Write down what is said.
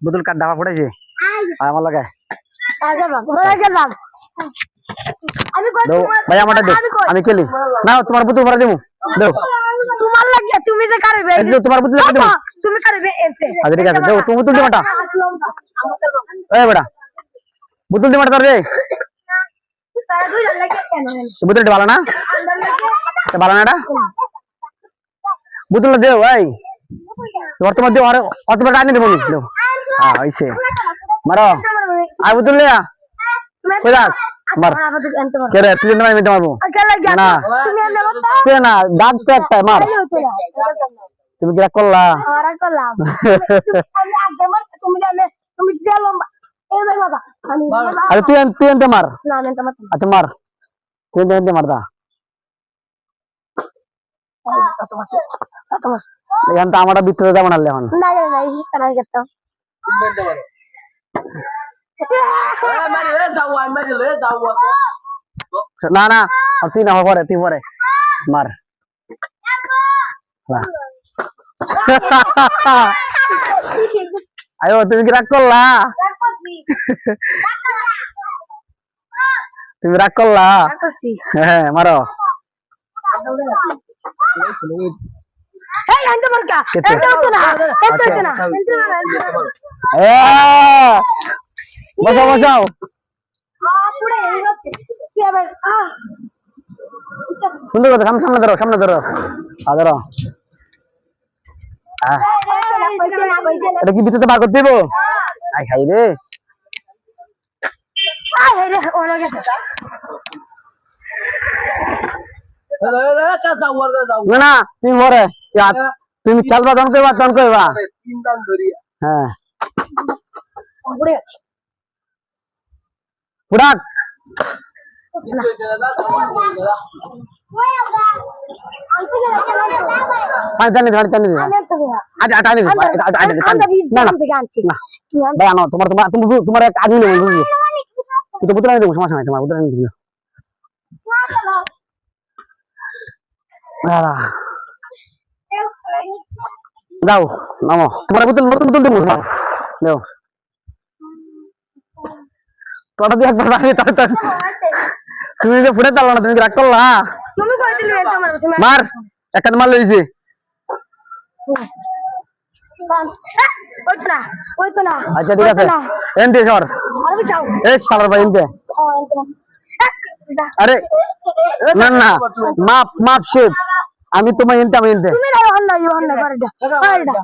বুতুল কাট ডাবা পড়েছে আমার লাগে ভাই আমারটা দে আমি খেলি না তোমার বুতুল ভরা দেবো দেও তোমার লাগে তুমি যে কারবে তোমার বুতুল দেবো তুমি কারবে এসে আচ্ছা ঠিক আছে দেও তুমি বুতুল দে মাটা এই বেটা বুতুল দে মাটা তোর রে তারা দুই লাগে কেন বুতুলটা ভালো না ভালো না এটা বুতুল দেও ভাই তোর তোমার দেও আর অত বড় আনি দেবো দেও হ্যাঁ হইছে মারো আর বুতুল লে কই যাস মার কে রে তুই না আমি মারবো না তুই না দাগ তো একটা মার তুমি কি করলা ওরা করলাম আমি আগে মার তুমি জানে তুমি যে লম্বা এই বাবা আমি আরে তুই এনতে মার না না তোমার আচ্ছা মার তুই এনতে মার দা এখন তো আমারটা ভিতরে যাবো না এখন না না না এই কানাই করতাম না না আর তুই না পরে তুই পরে মার আয়ো তুমি কি রাগ করলা তুমি রাগ করলা হ্যাঁ মারো এই আন্তে মারকা এত তো না এত তো না বসাও বসাও পুরো এই হচ্ছে কি আবার সুন্দর কথা সামনে ধরো ধরো এটা কি ভিতরে বার করতে দেবো আই খাই রে না তুমি মরে তুমি খেলবা তখন কইবা হ্যাঁ পুরাক টানি তোমার একটা আগে বুঝলো বুতলা দেবো সমস্যা নাই তোমার বুতলা দেবো দাও নামো তোমার বোতল নতুন বোতল দেবো দাও তোরা দিয়ে একবার তুমি যে ফুটে তাল না তুমি রাগ করলা মার একটা মার লইছে আচ্ছা ঠিক আছে এনতে সর এই শালার ভাই এনতে আরে না না মাপ শেপ আমি তোমায় এনতে তুমি না